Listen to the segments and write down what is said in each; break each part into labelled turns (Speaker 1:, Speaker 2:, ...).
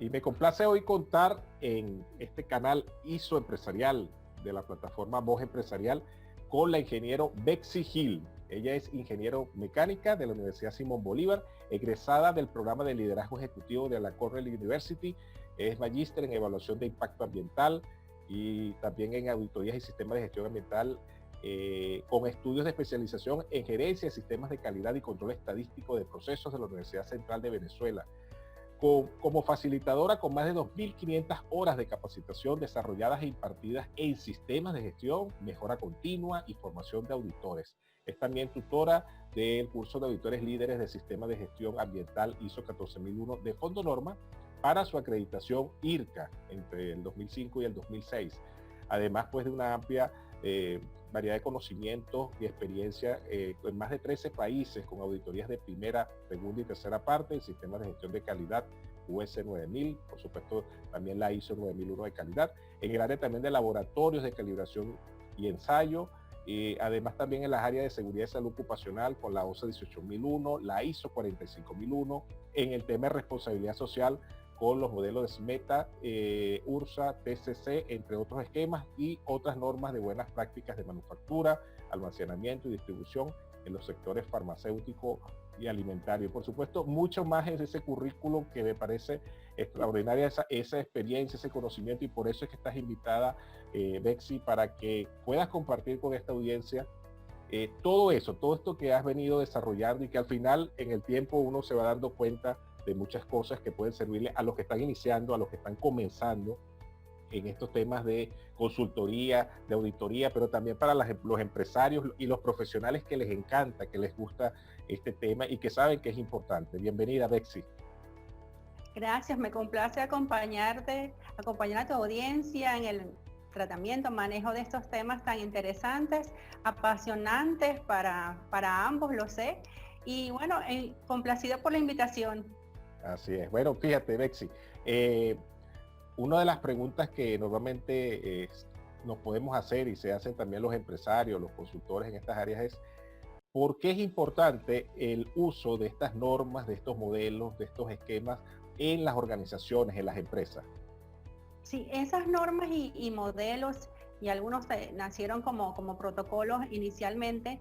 Speaker 1: Y me complace hoy contar en este canal ISO Empresarial de la plataforma Voz Empresarial con la ingeniero Betsy Gil. Ella es ingeniero mecánica de la Universidad Simón Bolívar, egresada del programa de liderazgo ejecutivo de la Cornell University, es magíster en evaluación de impacto ambiental y también en auditorías y sistemas de gestión ambiental, con estudios de especialización en gerencia de sistemas de calidad y control estadístico de procesos de la Universidad Central de Venezuela. Como facilitadora con más de 2.500 horas de capacitación desarrolladas e impartidas en sistemas de gestión, mejora continua y formación de auditores. Es también tutora del curso de auditores líderes de sistemas de gestión ambiental ISO 14001 de Fondo Norma para su acreditación IRCA entre el 2005 y el 2006. Además, pues, de una amplia variedad de conocimientos y experiencia en más de 13 países con auditorías de primera, segunda y tercera parte, el sistema de gestión de calidad US 9000, por supuesto también la ISO 9001 de calidad, en el área también de laboratorios de calibración y ensayo, además también en las áreas de seguridad y salud ocupacional con la OSA 18001, la ISO 45001, en el tema de responsabilidad social con los modelos de SMETA, URSA, TCC, entre otros esquemas y otras normas de buenas prácticas de manufactura, almacenamiento y distribución en los sectores farmacéutico y alimentario. Por supuesto, mucho más es ese currículum que me parece extraordinaria, esa experiencia, ese conocimiento, y por eso es que estás invitada, Betsy, para que puedas compartir con esta audiencia todo esto que has venido desarrollando y que al final en el tiempo uno se va dando cuenta de muchas cosas que pueden servirle a los que están iniciando, a los que están comenzando en estos temas de consultoría, de auditoría, pero también para los empresarios y los profesionales que les encanta, que les gusta este tema y que saben que es importante. Bienvenida, Betsy.
Speaker 2: Gracias, me complace acompañar a tu audiencia en el tratamiento, manejo de estos temas tan interesantes, apasionantes para ambos, lo sé. Y bueno, complacida por la invitación.
Speaker 1: Así es. Bueno, fíjate, Betsy, una de las preguntas que normalmente nos podemos hacer y se hacen también los empresarios, los consultores en estas áreas es ¿por qué es importante el uso de estas normas, de estos modelos, de estos esquemas en las organizaciones, en las empresas?
Speaker 2: Sí, esas normas y modelos, y algunos nacieron como protocolos inicialmente,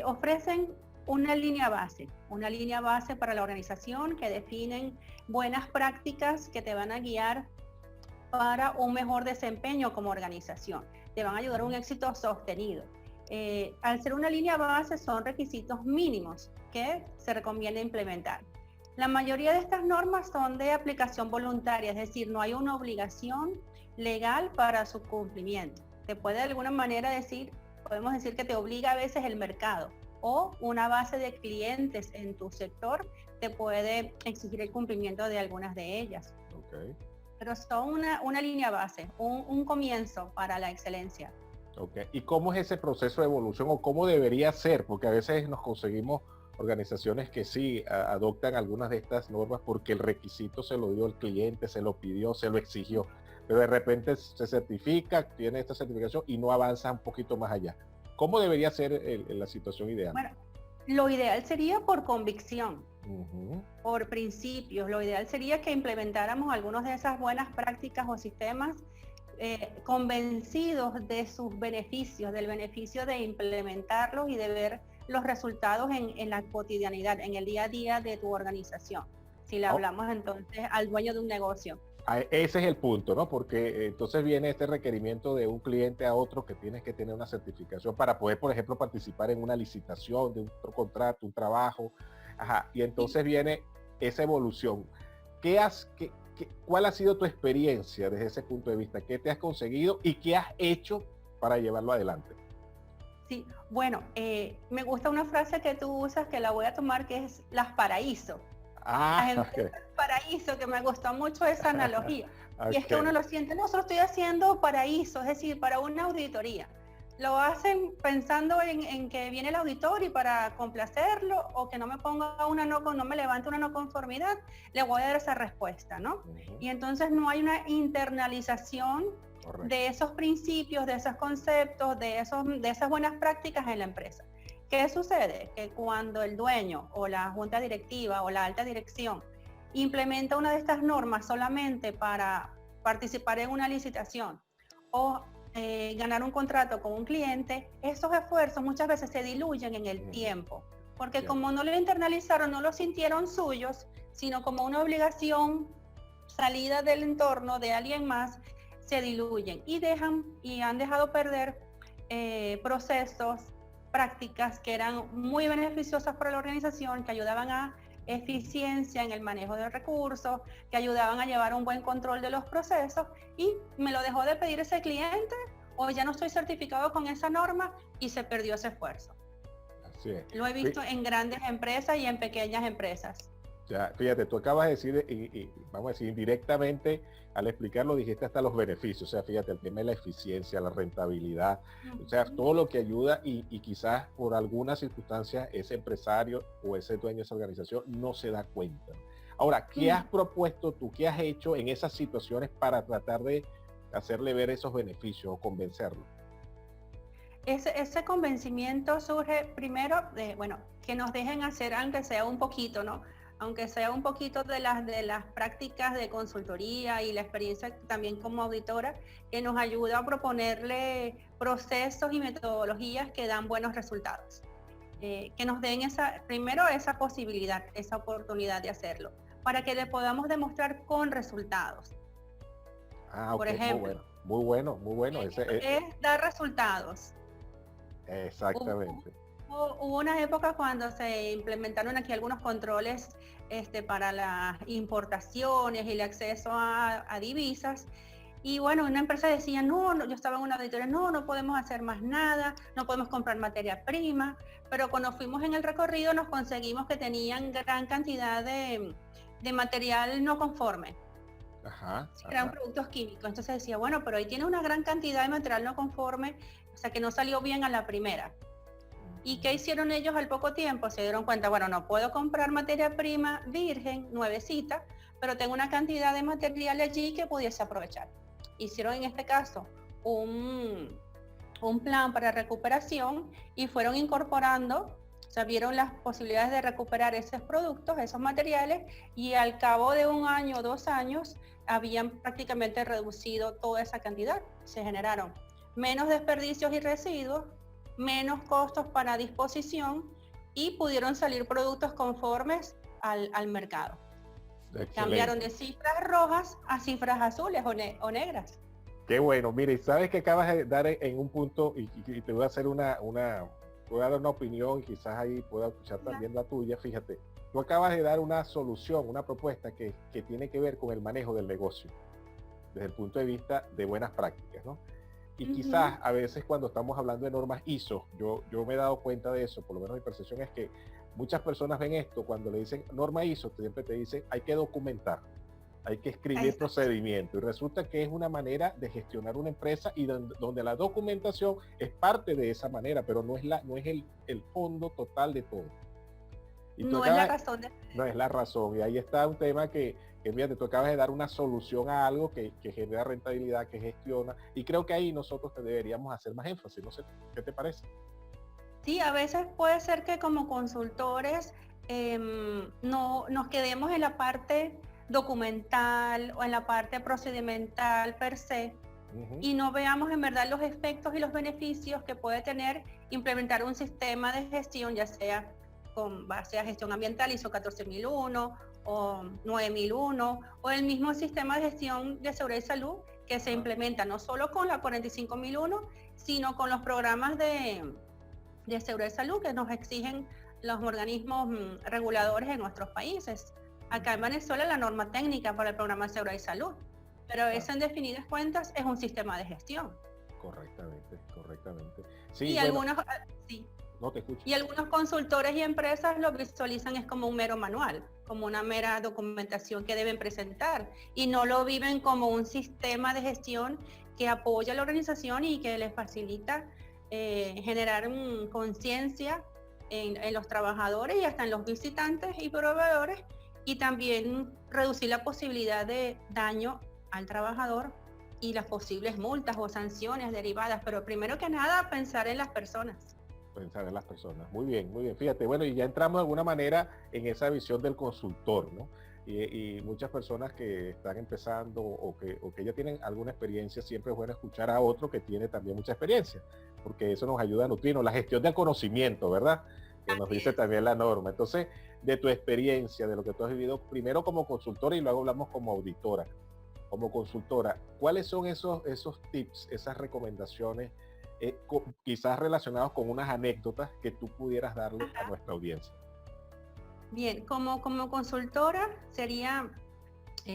Speaker 2: ofrecen una línea base para la organización que definen buenas prácticas que te van a guiar para un mejor desempeño como organización, te van a ayudar a un éxito sostenido. Al ser una línea base son requisitos mínimos que se recomienda implementar. La mayoría de estas normas son de aplicación voluntaria, es decir, no hay una obligación legal para su cumplimiento. Te puede de alguna manera podemos decir que te obliga a veces el mercado, o una base de clientes en tu sector te puede exigir el cumplimiento de algunas de ellas.
Speaker 1: Okay.
Speaker 2: Pero son una línea base, un comienzo para la excelencia.
Speaker 1: Okay. ¿Y cómo es ese proceso de evolución o cómo debería ser? Porque a veces nos conseguimos organizaciones que sí adoptan algunas de estas normas porque el requisito se lo dio el cliente, se lo pidió, se lo exigió, pero de repente se certifica, tiene esta certificación y no avanza un poquito más allá. ¿Cómo debería ser la situación ideal?
Speaker 2: Bueno, lo ideal sería por convicción, por principios. Lo ideal sería que implementáramos algunas de esas buenas prácticas o sistemas convencidos de sus beneficios, del beneficio de implementarlos y de ver los resultados en la cotidianidad, en el día a día de tu organización. Si le hablamos entonces al dueño de un negocio.
Speaker 1: Ese es el punto, ¿no? Porque entonces viene este requerimiento de un cliente a otro que tienes que tener una certificación para poder, por ejemplo, participar en una licitación de un contrato, un trabajo. Ajá. Y entonces viene esa evolución. ¿Cuál ha sido tu experiencia desde ese punto de vista? ¿Qué te has conseguido y qué has hecho para llevarlo adelante?
Speaker 2: Sí, bueno, me gusta una frase que tú usas que la voy a tomar, que es las paraíso.
Speaker 1: Okay.
Speaker 2: Paraíso, que me gustó mucho esa analogía.
Speaker 1: Okay.
Speaker 2: Y es que uno lo siente, no, solo estoy haciendo paraíso, es decir, para una auditoría. Lo hacen pensando en que viene el auditor y para complacerlo o que no me ponga no me levante una no conformidad, le voy a dar esa respuesta, ¿no? Y entonces no hay una internalización de esos principios, de esos conceptos, de esas buenas prácticas en la empresa. ¿Qué sucede? Que cuando el dueño o la junta directiva o la alta dirección implementa una de estas normas solamente para participar en una licitación o ganar un contrato con un cliente, esos esfuerzos muchas veces se diluyen en el tiempo, porque como no lo internalizaron, no lo sintieron suyos, sino como una obligación salida del entorno de alguien más, se diluyen y han dejado perder procesos, prácticas que eran muy beneficiosas para la organización, que ayudaban a eficiencia en el manejo de recursos, que ayudaban a llevar un buen control de los procesos, y me lo dejó de pedir ese cliente, o ya no estoy certificado con esa norma y se perdió ese esfuerzo.
Speaker 1: Así es.
Speaker 2: Lo he visto en grandes empresas y en pequeñas empresas.
Speaker 1: Ya, fíjate, tú acabas de decir, y vamos a decir indirectamente, al explicarlo dijiste hasta los beneficios, o sea, fíjate, el tema de la eficiencia, la rentabilidad, o sea, todo lo que ayuda y quizás por alguna circunstancia ese empresario o ese dueño de esa organización no se da cuenta. Ahora, ¿qué has propuesto tú, qué has hecho en esas situaciones para tratar de hacerle ver esos beneficios o convencerlo?
Speaker 2: Ese convencimiento surge primero de, bueno, que nos dejen hacer, aunque sea un poquito, ¿no? Aunque sea un poquito de las prácticas de consultoría y la experiencia también como auditora, que nos ayuda a proponerle procesos y metodologías que dan buenos resultados. Que nos den primero esa posibilidad, esa oportunidad de hacerlo, para que le podamos demostrar con resultados.
Speaker 1: Por ejemplo, muy bueno.
Speaker 2: Es dar resultados.
Speaker 1: Exactamente.
Speaker 2: Hubo una época cuando se implementaron aquí algunos controles para las importaciones y el acceso a divisas. Y bueno, una empresa decía, no, yo estaba en una auditoría, no podemos hacer más nada, no podemos comprar materia prima. Pero cuando fuimos en el recorrido nos conseguimos que tenían gran cantidad de material no conforme. Eran productos químicos. Entonces decía, bueno, pero ahí tiene una gran cantidad de material no conforme, o sea que no salió bien a la primera. ¿Y qué hicieron ellos al poco tiempo? Se dieron cuenta, bueno, no puedo comprar materia prima virgen, nuevecita, pero tengo una cantidad de material allí que pudiese aprovechar. Hicieron en este caso un plan para recuperación y fueron incorporando, o sea, vieron las posibilidades de recuperar esos productos, esos materiales, y al cabo de 1 año o 2 años habían prácticamente reducido toda esa cantidad. Se generaron menos desperdicios y residuos, menos costos para disposición y pudieron salir productos conformes al mercado. Excelente. Cambiaron de cifras rojas a cifras azules o negras.
Speaker 1: Qué bueno. Mire, sabes que acabas de dar en un punto y te voy a hacer voy a dar una opinión, quizás ahí pueda escuchar también la tuya. Fíjate, tú acabas de dar una solución, una propuesta que tiene que ver con el manejo del negocio desde el punto de vista de buenas prácticas, ¿no? Y quizás a veces cuando estamos hablando de normas ISO, yo me he dado cuenta de eso, por lo menos mi percepción es que muchas personas ven esto, cuando le dicen norma ISO, siempre te dicen hay que documentar, hay que escribir procedimiento, y resulta que es una manera de gestionar una empresa y donde la documentación es parte de esa manera, pero no es el fondo total de todo. Y
Speaker 2: no es la razón.
Speaker 1: No es la razón, y ahí está un tema que fíjate, tú acabas de dar una solución a algo que genera rentabilidad, que gestiona, y creo que ahí nosotros deberíamos hacer más énfasis, no sé, ¿qué te parece?
Speaker 2: Sí, a veces puede ser que como consultores no nos quedemos en la parte documental o en la parte procedimental per se, y no veamos en verdad los efectos y los beneficios que puede tener implementar un sistema de gestión, ya sea con base a gestión ambiental ISO 14001 o 9001 o el mismo sistema de gestión de seguridad y salud que se implementa no solo con la 45001, sino con los programas de seguridad y salud que nos exigen los organismos reguladores en nuestros países. Acá en Venezuela la norma técnica para el programa de seguridad y salud, pero eso en definidas cuentas es un sistema de gestión.
Speaker 1: Correctamente.
Speaker 2: Sí, y algunos, sí.
Speaker 1: No te escucho.
Speaker 2: Y algunos consultores y empresas lo visualizan es como un mero manual, como una mera documentación que deben presentar, y no lo viven como un sistema de gestión que apoya a la organización y que les facilita generar conciencia en los trabajadores y hasta en los visitantes y proveedores, y también reducir la posibilidad de daño al trabajador y las posibles multas o sanciones derivadas, pero primero que nada pensar en las personas. Muy
Speaker 1: bien. Fíjate, bueno, y ya entramos de alguna manera en esa visión del consultor, ¿no? y muchas personas que están empezando o que ya tienen alguna experiencia, siempre es bueno escuchar a otro que tiene también mucha experiencia, porque eso nos ayuda a nutrirnos, la gestión del conocimiento, ¿verdad? Que nos dice también la norma. Entonces, de tu experiencia, de lo que tú has vivido, primero como consultora y luego hablamos como auditora. Como consultora, ¿cuáles son esos tips, esas recomendaciones, quizás relacionados con unas anécdotas que tú pudieras darle a nuestra audiencia?
Speaker 2: Bien, como consultora sería,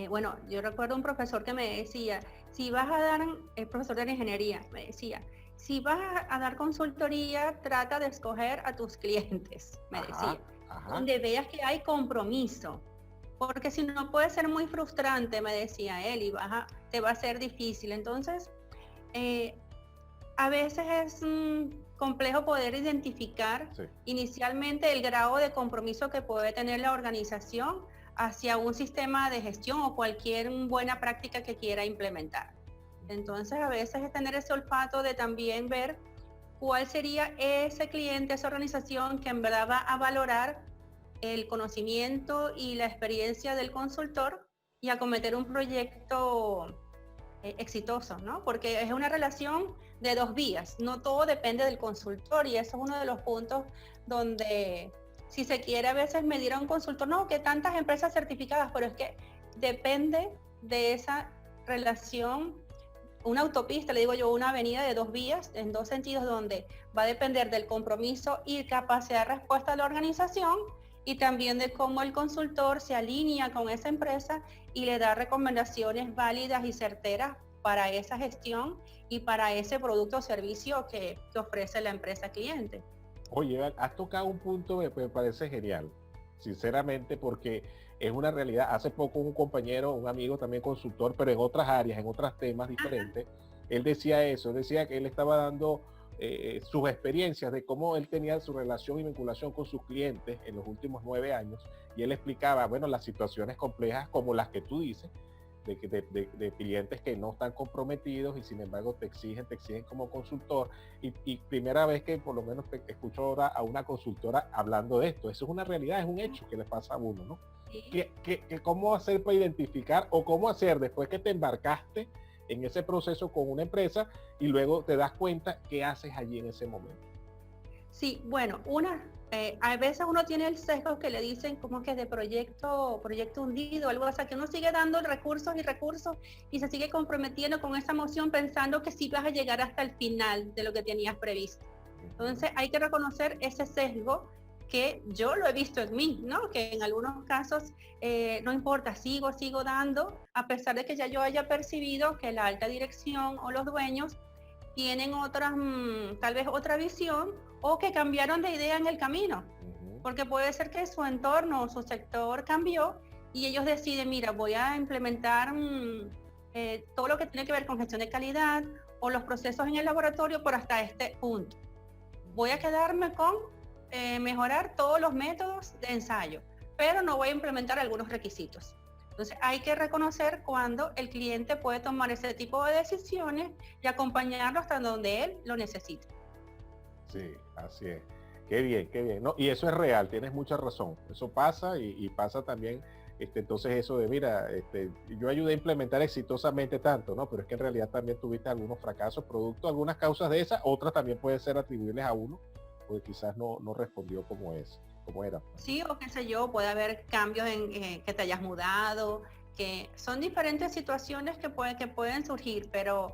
Speaker 2: bueno, yo recuerdo un profesor que me decía, si vas a dar, el profesor de la ingeniería, me decía, si vas a dar consultoría, trata de escoger a tus clientes, me decía, donde veas que hay compromiso, porque si no puede ser muy frustrante, me decía él, y te va a ser difícil. Entonces, a veces es complejo poder identificar inicialmente el grado de compromiso que puede tener la organización hacia un sistema de gestión o cualquier buena práctica que quiera implementar. Entonces, a veces es tener ese olfato de también ver cuál sería ese cliente, esa organización que en verdad va a valorar el conocimiento y la experiencia del consultor y acometer un proyecto exitoso, ¿no? Porque es una relación de dos vías, no todo depende del consultor, y eso es uno de los puntos donde, si se quiere a veces medir a un consultor, no, que tantas empresas certificadas, pero es que depende de esa relación. Una autopista, le digo yo, una avenida de dos vías, en dos sentidos, donde va a depender del compromiso y capacidad de respuesta de la organización, y también de cómo el consultor se alinea con esa empresa y le da recomendaciones válidas y certeras para esa gestión y para ese producto o servicio que ofrece la empresa cliente.
Speaker 1: Oye, has tocado un punto que me parece genial, sinceramente, porque es una realidad. Hace poco un compañero, un amigo también consultor, pero en otras áreas, en otros temas diferentes, él decía eso, decía que él estaba dando sus experiencias de cómo él tenía su relación y vinculación con sus clientes en los últimos 9 años, y él explicaba, bueno, las situaciones complejas como las que tú dices, de clientes que no están comprometidos y sin embargo te exigen como consultor, y primera vez que por lo menos escucho ahora a una consultora hablando de esto. Eso es una realidad, es un hecho que le pasa a uno, ¿no? Sí. ¿Cómo hacer para identificar, o cómo hacer después que te embarcaste en ese proceso con una empresa y luego te das cuenta qué haces allí en ese momento?
Speaker 2: Sí, bueno, a veces uno tiene el sesgo que le dicen como que es de proyecto hundido, algo así, que uno sigue dando recursos y se sigue comprometiendo con esa moción pensando que sí vas a llegar hasta el final de lo que tenías previsto. Entonces hay que reconocer ese sesgo, que yo lo he visto en mí, ¿no? Que en algunos casos no importa, sigo dando, a pesar de que ya yo haya percibido que la alta dirección o los dueños tienen tal vez otra visión, o que cambiaron de idea en el camino, porque puede ser que su entorno o su sector cambió y ellos deciden, mira, voy a implementar todo lo que tiene que ver con gestión de calidad o los procesos en el laboratorio por hasta este punto. Voy a quedarme con mejorar todos los métodos de ensayo, pero no voy a implementar algunos requisitos. Entonces hay que reconocer cuando el cliente puede tomar ese tipo de decisiones y acompañarlo hasta donde él lo necesite.
Speaker 1: Sí, así es. Qué bien, qué bien. No, y eso es real, tienes mucha razón. Eso pasa y pasa también, entonces eso de, mira, yo ayudé a implementar exitosamente tanto, ¿no? Pero es que en realidad también tuviste algunos fracasos, producto de algunas causas de esas, otras también pueden ser atribuibles a uno, porque quizás no respondió como era.
Speaker 2: Sí, o qué sé yo, puede haber cambios en que te hayas mudado, que son diferentes situaciones que pueden surgir, pero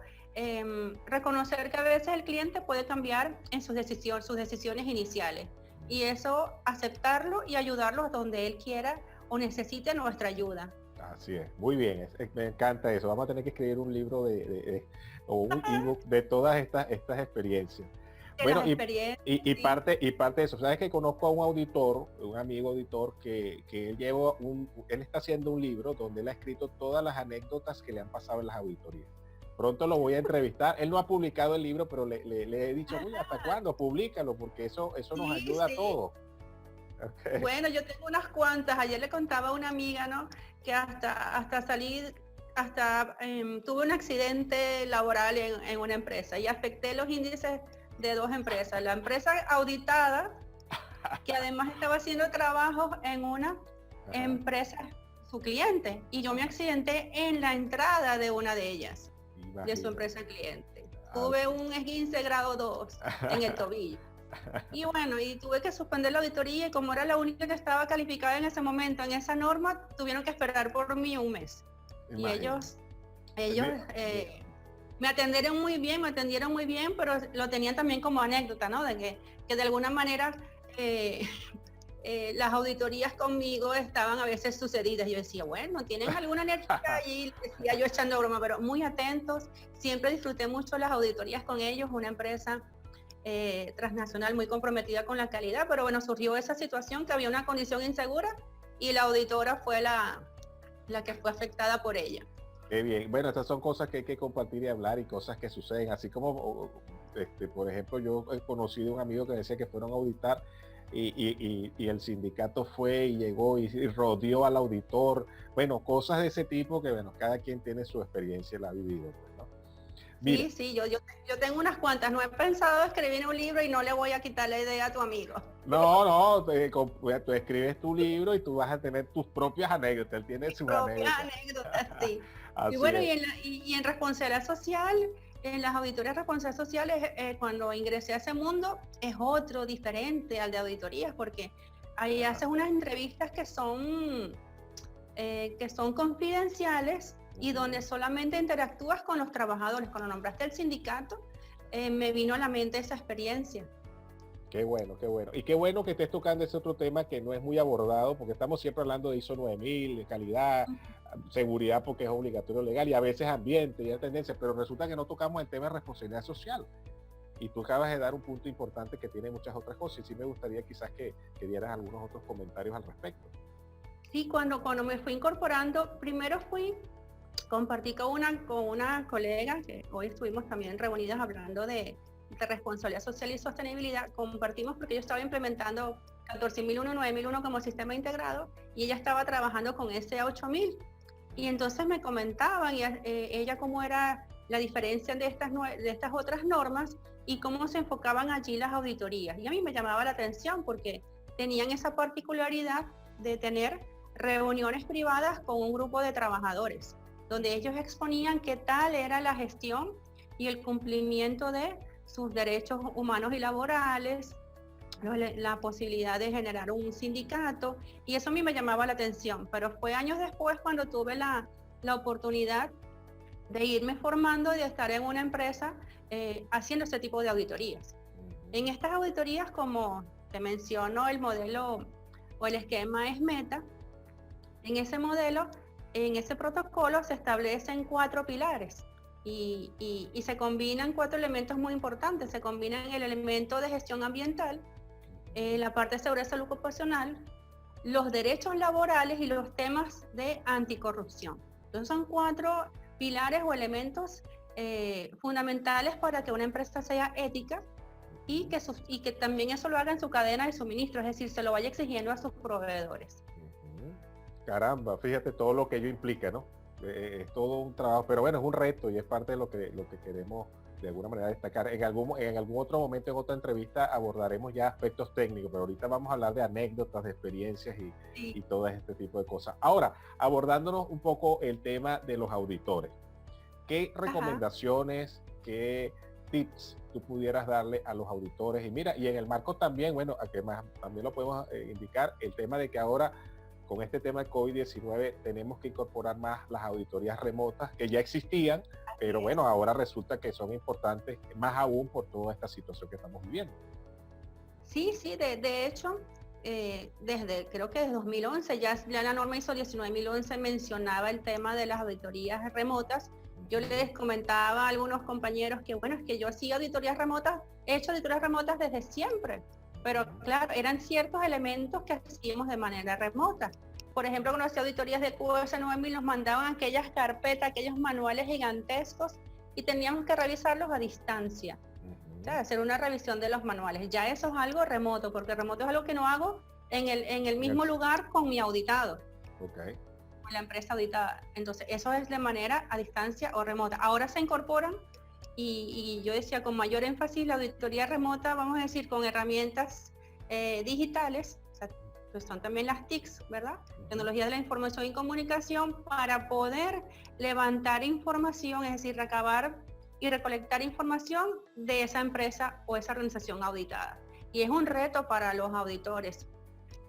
Speaker 2: reconocer que a veces el cliente puede cambiar en sus decisiones iniciales, y eso aceptarlo y ayudarlo donde él quiera o necesite nuestra ayuda.
Speaker 1: Así es, muy bien, me encanta eso. Vamos a tener que escribir un libro o un ebook de todas estas experiencias. Bueno, y parte de eso, sabes que conozco a un auditor, un amigo auditor, que él está haciendo un libro donde él ha escrito todas las anécdotas que le han pasado en las auditorías. Pronto lo voy a entrevistar. Él no ha publicado el libro, pero le he dicho, oye, ¿hasta cuándo? Públicalo, porque eso nos ayuda a todos.
Speaker 2: Okay. Bueno, yo tengo unas cuantas. Ayer le contaba a una amiga, ¿no? Que hasta salir, tuve un accidente laboral en una empresa y afecté los índices de dos empresas. La empresa auditada, que además estaba haciendo trabajos en una empresa su cliente y yo me accidenté en la entrada de una de ellas,
Speaker 1: Imagínate.
Speaker 2: de su empresa cliente. Tuve un esguince grado 2 en el tobillo. Y bueno, y tuve que suspender la auditoría y como era la única que estaba calificada en ese momento en esa norma, tuvieron que esperar por mí un mes.
Speaker 1: Imagínate.
Speaker 2: Y ellos me atendieron muy bien, pero lo tenían también como anécdota, ¿no? De que de alguna manera las auditorías conmigo estaban a veces sucedidas. Yo decía, bueno, ¿tienen alguna anécdota allí? Decía yo echando broma, pero muy atentos. Siempre disfruté mucho las auditorías con ellos, una empresa transnacional muy comprometida con la calidad, pero bueno, surgió esa situación que había una condición insegura y la auditora fue la que fue afectada por ella.
Speaker 1: Qué bien. Bueno, estas son cosas que hay que compartir y hablar y cosas que suceden. Así como, por ejemplo, yo he conocido un amigo que decía que fueron a auditar y el sindicato fue y llegó y rodeó al auditor. Bueno, cosas de ese tipo que, bueno, cada quien tiene su experiencia y la ha vivido, pues, ¿no? Mira.
Speaker 2: Sí, yo tengo unas cuantas. No he pensado escribir un libro y no le voy a quitar la idea a tu amigo.
Speaker 1: No, tú escribes tu libro y tú vas a tener tus propias anécdotas. Él tiene sus
Speaker 2: anécdotas, sí. Y bueno, y en responsabilidad social, en las auditorías responsabilidad sociales, cuando ingresé a ese mundo, es otro diferente al de auditorías, porque ahí haces unas entrevistas que son confidenciales y donde solamente interactúas con los trabajadores. Cuando nombraste el sindicato, me vino a la mente esa experiencia.
Speaker 1: Qué bueno, qué bueno. Y qué bueno que estés tocando ese otro tema que no es muy abordado, porque estamos siempre hablando de ISO 9000, de calidad, seguridad porque es obligatorio legal y a veces ambiente y hay tendencias, pero resulta que no tocamos el tema de responsabilidad social. Y tú acabas de dar un punto importante que tiene muchas otras cosas y sí me gustaría quizás que dieras algunos otros comentarios al respecto.
Speaker 2: Sí, cuando me fui incorporando, primero compartí con una colega, que hoy estuvimos también reunidas hablando de responsabilidad social y sostenibilidad, compartimos porque yo estaba implementando 14001, 9001 como sistema integrado y ella estaba trabajando con ese 8000 y entonces me comentaban ella cómo era la diferencia de estas otras normas y cómo se enfocaban allí las auditorías y a mí me llamaba la atención porque tenían esa particularidad de tener reuniones privadas con un grupo de trabajadores donde ellos exponían qué tal era la gestión y el cumplimiento de sus derechos humanos y laborales, la posibilidad de generar un sindicato, y eso a mí me llamaba la atención, pero fue años después cuando tuve la oportunidad de irme formando y de estar en una empresa haciendo este tipo de auditorías. En estas auditorías, como te menciono, el modelo o el esquema es Meta. En ese modelo, en ese protocolo se establecen 4 pilares. Y se combinan 4 elementos muy importantes. Se combinan el elemento de gestión ambiental, la parte de seguridad y salud ocupacional, los derechos laborales y los temas de anticorrupción. Entonces son 4 pilares o elementos fundamentales para que una empresa sea ética y que también eso lo haga en su cadena de suministro, es decir, se lo vaya exigiendo a sus proveedores.
Speaker 1: Caramba, fíjate todo lo que ello implica, ¿no? Es todo un trabajo, pero bueno, es un reto y es parte de lo que queremos de alguna manera destacar. En algún otro momento, en otra entrevista, abordaremos ya aspectos técnicos, pero ahorita vamos a hablar de anécdotas, de experiencias y todo este tipo de cosas. Ahora, abordándonos un poco el tema de los auditores, ¿qué recomendaciones, qué tips tú pudieras darle a los auditores? Y mira, y en el marco también, bueno, también lo podemos indicar, el tema de que ahora con este tema de COVID-19 tenemos que incorporar más las auditorías remotas que ya existían, pero bueno, ahora resulta que son importantes más aún por toda esta situación que estamos viviendo.
Speaker 2: Sí, de hecho, creo que desde 2011, ya la norma ISO 19011 mencionaba el tema de las auditorías remotas. Yo les comentaba a algunos compañeros que bueno, es que yo hacía auditorías remotas, he hecho auditorías remotas desde siempre. Pero claro, eran ciertos elementos que hacíamos de manera remota. Por ejemplo, cuando hacía auditorías de QS 9000 nos mandaban aquellas carpetas, aquellos manuales gigantescos y teníamos que revisarlos a distancia. O sea, hacer una revisión de los manuales. Ya eso es algo remoto, porque remoto es algo que no hago en el mismo lugar con mi auditado.
Speaker 1: Okay.
Speaker 2: Con la empresa auditada. Entonces, eso es de manera a distancia o remota. Ahora se incorporan y yo decía con mayor énfasis la auditoría remota, vamos a decir, con herramientas digitales, o sea, que son también las TICs, ¿verdad? Tecnologías de la información y comunicación, para poder levantar información, es decir, recabar y recolectar información de esa empresa o esa organización auditada. Y es un reto para los auditores.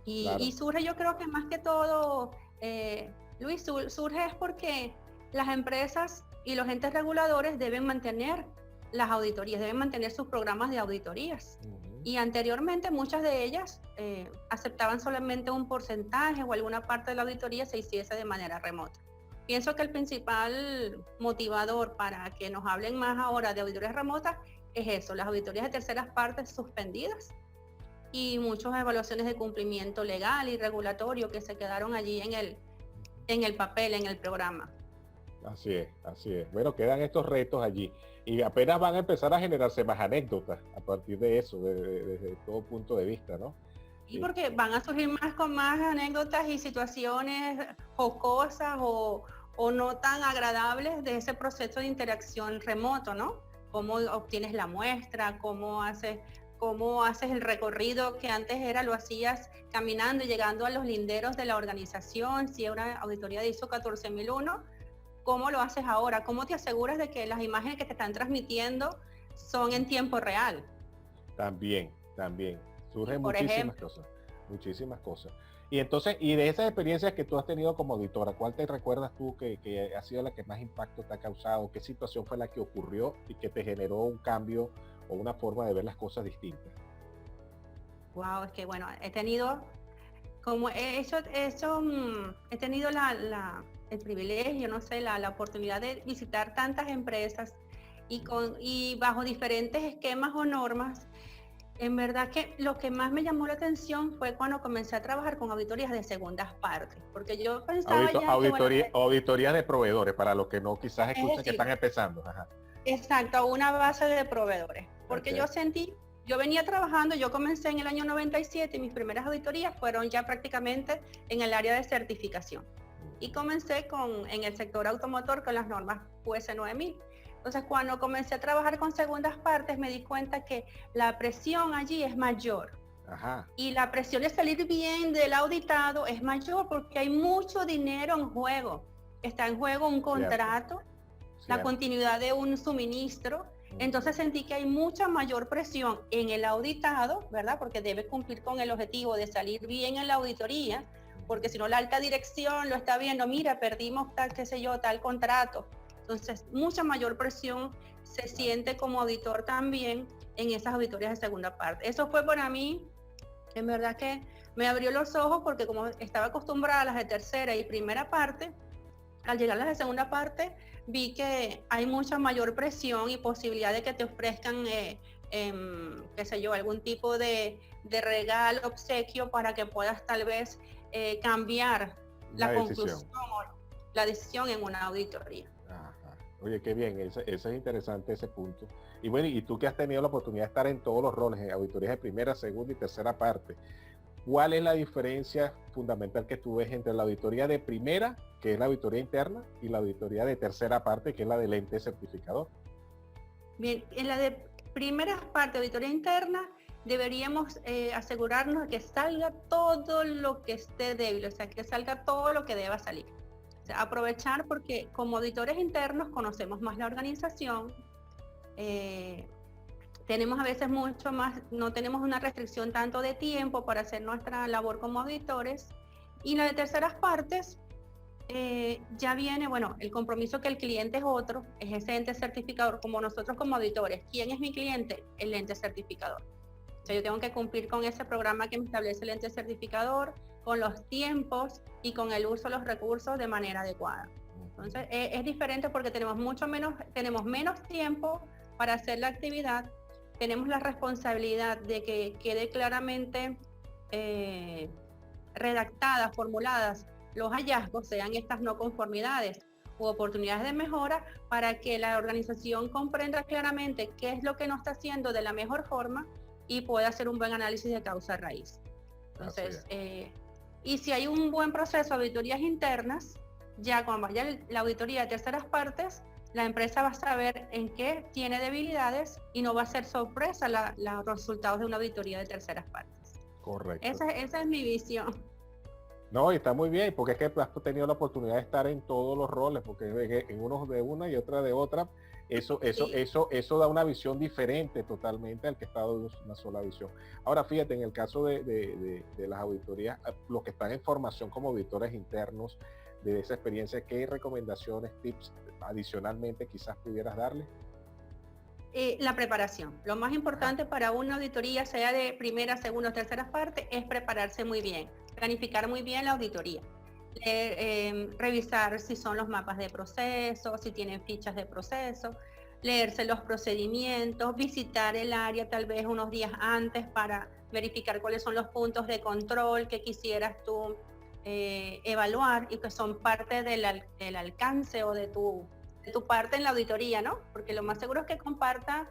Speaker 2: Y surge, yo creo que más que todo, Luis, surge es porque las empresas y los entes reguladores deben mantener las auditorías, deben mantener sus programas de auditorías. Y anteriormente muchas de ellas aceptaban solamente un porcentaje o alguna parte de la auditoría se hiciese de manera remota. Pienso que el principal motivador para que nos hablen más ahora de auditorías remotas es eso, las auditorías de terceras partes suspendidas y muchas evaluaciones de cumplimiento legal y regulatorio que se quedaron allí en el papel, en el programa.
Speaker 1: Así es, así es. Bueno, quedan estos retos allí y apenas van a empezar a generarse más anécdotas a partir de eso, desde todo punto de vista, ¿no?
Speaker 2: Y porque van a surgir con más anécdotas y situaciones jocosas o no tan agradables de ese proceso de interacción remoto, ¿no? Cómo obtienes la muestra, cómo haces el recorrido que antes lo hacías caminando y llegando a los linderos de la organización, si es una auditoría de ISO 14001, ¿cómo lo haces ahora? ¿Cómo te aseguras de que las imágenes que te están transmitiendo son en tiempo real?
Speaker 1: También. Surgen muchísimas cosas. Y entonces, y de esas experiencias que tú has tenido como auditora, ¿cuál te recuerdas tú que ha sido la que más impacto te ha causado? ¿Qué situación fue la que ocurrió y que te generó un cambio o una forma de ver las cosas distintas?
Speaker 2: Wow, es que bueno, he tenido el privilegio, no sé, la oportunidad de visitar tantas empresas y bajo diferentes esquemas o normas. En verdad que lo que más me llamó la atención fue cuando comencé a trabajar con auditorías de segundas partes, porque yo pensaba
Speaker 1: auditorías de proveedores, para los que no quizás escuchan que están empezando. Ajá.
Speaker 2: Exacto, una base de proveedores, porque yo venía trabajando, yo comencé en el año 97 y mis primeras auditorías fueron ya prácticamente en el área de certificación. Y comencé en el sector automotor con las normas QS 9000. Entonces, cuando comencé a trabajar con segundas partes, me di cuenta que la presión allí es mayor.
Speaker 1: Ajá.
Speaker 2: Y la presión de salir bien del auditado es mayor porque hay mucho dinero en juego. Está en juego un contrato, la continuidad de un suministro. Entonces sentí que hay mucha mayor presión en el auditado, ¿verdad? Porque debe cumplir con el objetivo de salir bien en la auditoría, porque si no la alta dirección lo está viendo, mira, perdimos tal, qué sé yo, tal contrato. Entonces, mucha mayor presión se siente como auditor también en esas auditorías de segunda parte. Eso fue para mí, en verdad que me abrió los ojos, porque como estaba acostumbrada a las de tercera y primera parte, al llegar a las de segunda parte, vi que hay mucha mayor presión y posibilidad de que te ofrezcan, qué sé yo, algún tipo de regalo, obsequio, para que puedas tal vez cambiar la conclusión o la decisión en una auditoría.
Speaker 1: Oye, qué bien, eso es interesante, ese punto. Y bueno, y tú que has tenido la oportunidad de estar en todos los roles, en auditorías de primera, segunda y tercera parte, ¿cuál es la diferencia fundamental que tú ves entre la auditoría de primera, que es la auditoría interna, y la auditoría de tercera parte, que es la del ente certificador?
Speaker 2: Bien, en la de primera parte, auditoría interna, deberíamos asegurarnos de que salga todo lo que esté débil, o sea, que salga todo lo que deba salir. O sea, aprovechar, porque como auditores internos conocemos más la organización, tenemos a veces mucho más, no tenemos una restricción tanto de tiempo para hacer nuestra labor como auditores. Y la de terceras partes, ya viene, bueno, el compromiso que el cliente es otro, es ese ente certificador, como nosotros como auditores. ¿Quién es mi cliente? El ente certificador. O sea, yo tengo que cumplir con ese programa que me establece el ente certificador, con los tiempos y con el uso de los recursos de manera adecuada. Entonces, es diferente porque tenemos menos tiempo para hacer la actividad, tenemos la responsabilidad de que quede claramente redactadas, formuladas los hallazgos, sean estas no conformidades u oportunidades de mejora, para que la organización comprenda claramente qué es lo que no está haciendo de la mejor forma y pueda hacer un buen análisis de causa raíz. Entonces, y si hay un buen proceso de auditorías internas, ya cuando vaya la auditoría de terceras partes, la empresa va a saber en qué tiene debilidades y no va a ser sorpresa los resultados de una auditoría de terceras partes.
Speaker 1: Correcto.
Speaker 2: Esa es mi visión.
Speaker 1: No, y está muy bien, porque es que has tenido la oportunidad de estar en todos los roles, porque en unos de una y otra de otra, eso da una visión diferente totalmente al que ha estado de una sola visión. Ahora, fíjate, en el caso de las auditorías, los que están en formación como auditores internos de esa experiencia, ¿qué recomendaciones, tips adicionalmente quizás pudieras darle?
Speaker 2: La preparación. Lo más importante para una auditoría, sea de primera, segunda o tercera parte, es prepararse muy bien, planificar muy bien la auditoría. Revisar si son los mapas de proceso, si tienen fichas de proceso, leerse los procedimientos, visitar el área tal vez unos días antes para verificar cuáles son los puntos de control que quisieras tú evaluar y que son parte del alcance o de tu parte en la auditoría, ¿no? Porque lo más seguro es que comparta,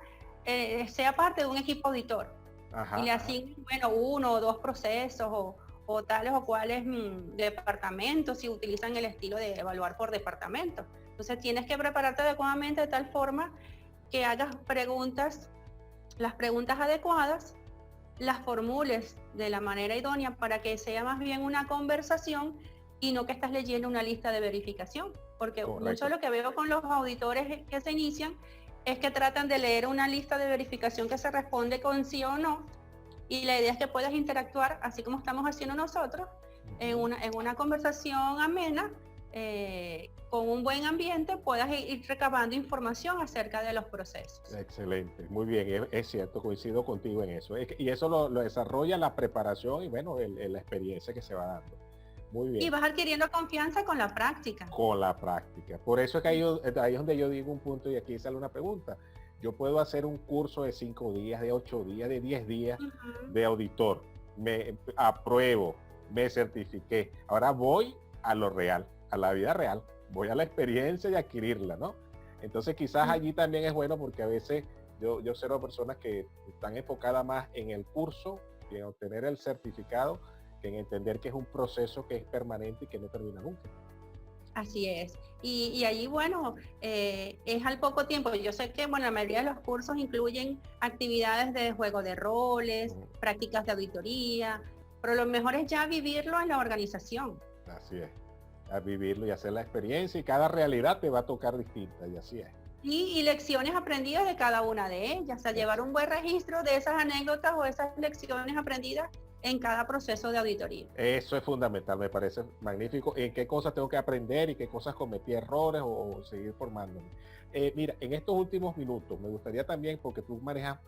Speaker 2: sea parte de un equipo auditor. Ajá, y le asignen, bueno, 1 o 2 procesos o tales o cuales departamentos, si utilizan el estilo de evaluar por departamento. Entonces tienes que prepararte adecuadamente de tal forma que hagas las preguntas adecuadas, las formules de la manera idónea para que sea más bien una conversación y no que estás leyendo una lista de verificación. Porque mucho de lo que veo con los auditores que se inician es que tratan de leer una lista de verificación que se responde con sí o no, y la idea es que puedas interactuar, así como estamos haciendo nosotros, en una conversación amena, con un buen ambiente, puedas ir recabando información acerca de los procesos.
Speaker 1: Excelente, muy bien, es cierto, coincido contigo en eso. Y eso lo desarrolla la preparación y bueno, la experiencia que se va dando. Muy bien.
Speaker 2: Y vas adquiriendo confianza con la práctica.
Speaker 1: Con la práctica. Por eso es que ahí es donde yo digo un punto y aquí sale una pregunta. Yo puedo hacer un curso de 5 días, de 8 días, de 10 días de auditor. Me apruebo, me certifiqué. Ahora voy a lo real, a la vida real. Voy a la experiencia y adquirirla, ¿no? Entonces quizás allí también es bueno porque a veces yo observo personas que están enfocadas más en el curso y en obtener el certificado, que en entender que es un proceso que es permanente y que no termina nunca.
Speaker 2: Así es. Y allí, bueno, es al poco tiempo. Yo sé que, bueno, la mayoría de los cursos incluyen actividades de juego de roles, prácticas de auditoría, pero lo mejor es ya vivirlo en la organización.
Speaker 1: Así es, a vivirlo y hacer la experiencia, y cada realidad te va a tocar distinta, y así es.
Speaker 2: Y lecciones aprendidas de cada una de ellas, o sea, llevar un buen registro de esas anécdotas o esas lecciones aprendidas en cada proceso de auditoría.
Speaker 1: Eso es fundamental, me parece magnífico. En qué cosas tengo que aprender y qué cosas cometí errores o seguir formándome. Mira, en estos últimos minutos me gustaría también, porque tú manejas,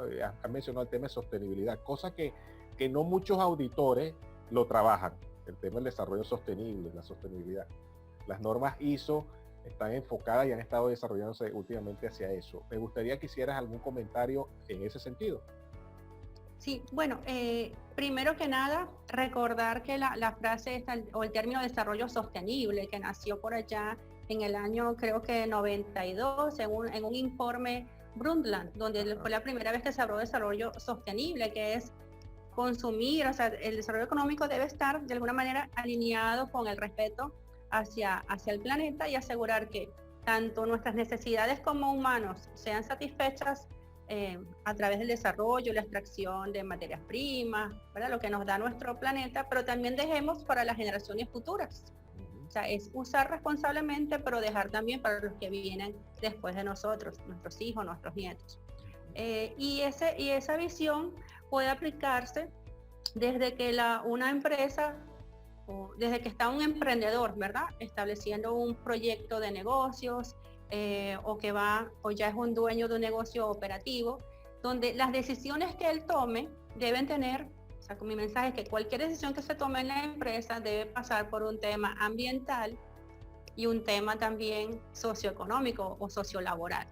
Speaker 1: has mencionado el tema de sostenibilidad, cosa que no muchos auditores lo trabajan, el tema del desarrollo sostenible, la sostenibilidad. Las normas ISO están enfocadas y han estado desarrollándose últimamente hacia eso. Me gustaría que hicieras algún comentario en ese sentido.
Speaker 2: Sí, bueno, primero que nada, recordar que la frase o el término desarrollo sostenible, que nació por allá en el año, creo que 92, en un informe Brundtland, donde fue la primera vez que se habló de desarrollo sostenible, que es consumir, o sea, el desarrollo económico debe estar de alguna manera alineado con el respeto hacia el planeta y asegurar que tanto nuestras necesidades como humanos sean satisfechas a través del desarrollo, la extracción de materias primas, ¿verdad? Lo que nos da nuestro planeta, pero también dejemos para las generaciones futuras. O sea, es usar responsablemente, pero dejar también para los que vienen después de nosotros, nuestros hijos, nuestros nietos. Y esa visión puede aplicarse desde que una empresa, o desde que está un emprendedor, ¿verdad? Estableciendo un proyecto de negocios, o ya es un dueño de un negocio operativo, donde las decisiones que él tome deben tener, o sea, con mi mensaje es que cualquier decisión que se tome en la empresa debe pasar por un tema ambiental y un tema también socioeconómico o sociolaboral.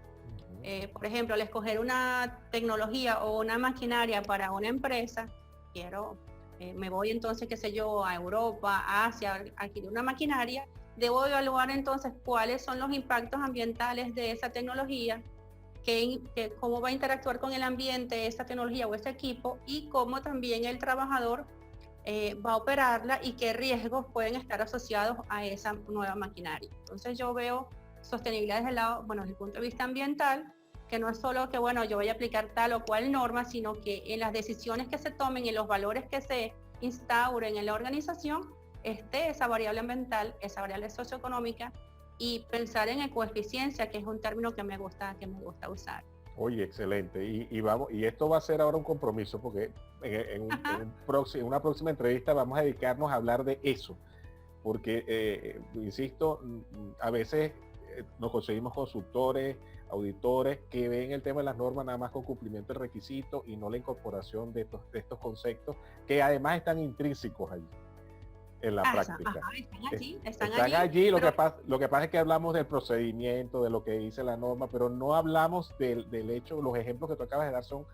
Speaker 2: Por ejemplo, al escoger una tecnología o una maquinaria para una empresa, me voy entonces, qué sé yo, a Europa, a Asia, a adquirir una maquinaria, debo evaluar entonces cuáles son los impactos ambientales de esa tecnología, cómo va a interactuar con el ambiente esa tecnología o ese equipo, y cómo también el trabajador va a operarla y qué riesgos pueden estar asociados a esa nueva maquinaria. Entonces yo veo sostenibilidad desde el lado, bueno, desde el punto de vista ambiental, que no es solo que, bueno, yo voy a aplicar tal o cual norma, sino que en las decisiones que se tomen, en los valores que se instauren en la organización esté esa variable ambiental, esa variable socioeconómica, y pensar en ecoeficiencia, que es un término que me gusta usar.
Speaker 1: Oye, excelente. Vamos, y esto va a ser ahora un compromiso porque en una próxima entrevista vamos a dedicarnos a hablar de eso. Porque, insisto, a veces nos conseguimos consultores, auditores que ven el tema de las normas nada más con cumplimiento del requisito y no la incorporación de estos conceptos que además están intrínsecos allí en la práctica.
Speaker 2: Están
Speaker 1: allí. Lo que pasa es que hablamos del procedimiento, de lo que dice la norma, pero no hablamos del hecho. Los ejemplos que tú acabas de dar son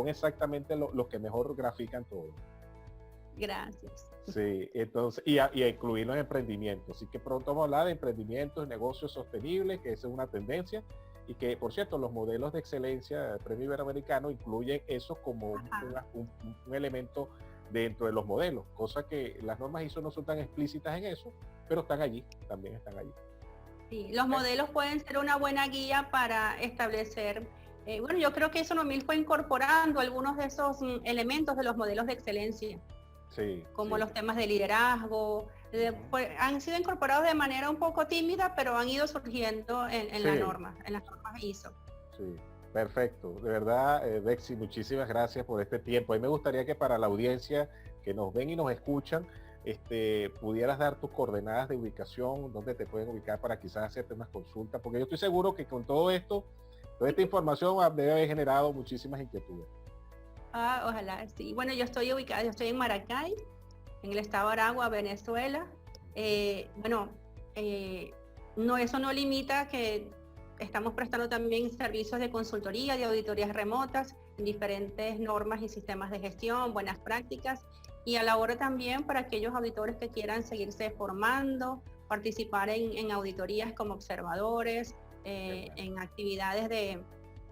Speaker 1: exactamente los que mejor grafican todo.
Speaker 2: Gracias.
Speaker 1: Sí, entonces, y a incluirlo en emprendimiento. Así que pronto vamos a hablar de emprendimientos, negocios sostenibles, que esa es una tendencia. Y que, por cierto, los modelos de excelencia del Premio Iberoamericano incluyen eso como un elemento dentro de los modelos, cosa que las normas ISO no son tan explícitas en eso, pero están allí, también están allí.
Speaker 2: Sí, los modelos pueden ser una buena guía para establecer, bueno, yo creo que ISO fue incorporando algunos de esos elementos de los modelos de excelencia,
Speaker 1: sí,
Speaker 2: como los temas de liderazgo, han sido incorporados de manera un poco tímida, pero han ido surgiendo en las normas ISO.
Speaker 1: Sí. Perfecto, de verdad, Betsy, muchísimas gracias por este tiempo. A mí me gustaría que para la audiencia que nos ven y nos escuchan, pudieras dar tus coordenadas de ubicación, donde te pueden ubicar para quizás hacerte unas consultas, porque yo estoy seguro que con todo esto, toda esta información debe haber generado muchísimas inquietudes.
Speaker 2: Ojalá, sí. Bueno, yo estoy en Maracay, en el estado de Aragua, Venezuela. Eso no limita que estamos prestando también servicios de consultoría, de auditorías remotas, en diferentes normas y sistemas de gestión, buenas prácticas, y a la hora también para aquellos auditores que quieran seguirse formando, participar en auditorías como observadores, en actividades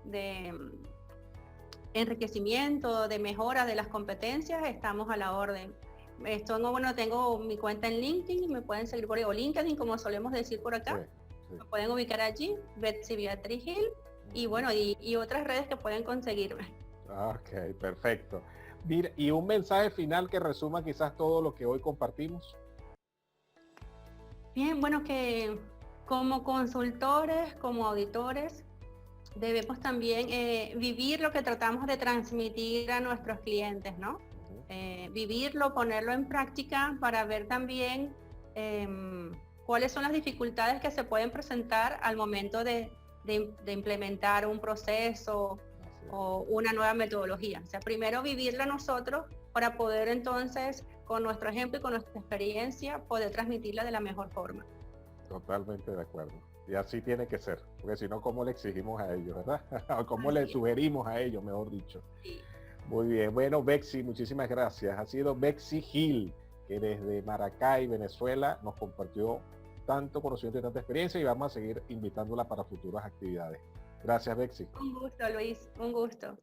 Speaker 2: de enriquecimiento, de mejora de las competencias, estamos a la orden. Tengo mi cuenta en LinkedIn y me pueden seguir por ahí, o LinkedIn, como solemos decir por acá. Sí. Me pueden ubicar allí, Betsy Beatriz Gil, y bueno, y otras redes que pueden conseguirme.
Speaker 1: Ok, perfecto. Mira, y un mensaje final que resuma quizás todo lo que hoy compartimos.
Speaker 2: Bien, bueno, que como consultores, como auditores, debemos también vivir lo que tratamos de transmitir a nuestros clientes, ¿no? Vivirlo, ponerlo en práctica para ver también cuáles son las dificultades que se pueden presentar al momento de implementar un proceso o una nueva metodología. O sea, primero vivirla nosotros para poder entonces, con nuestro ejemplo y con nuestra experiencia, poder transmitirla de la mejor forma.
Speaker 1: Totalmente de acuerdo. Y así tiene que ser, porque si no, ¿cómo le exigimos a ellos, verdad? O ¿cómo le sugerimos a ellos, mejor dicho?
Speaker 2: Sí.
Speaker 1: Muy bien. Bueno, Betsy, muchísimas gracias. Ha sido Betsy Gil, que desde Maracay, Venezuela, nos compartió tanto conocimiento y tanta experiencia, y vamos a seguir invitándola para futuras actividades. Gracias, Betsy.
Speaker 2: Un gusto, Luis, un gusto.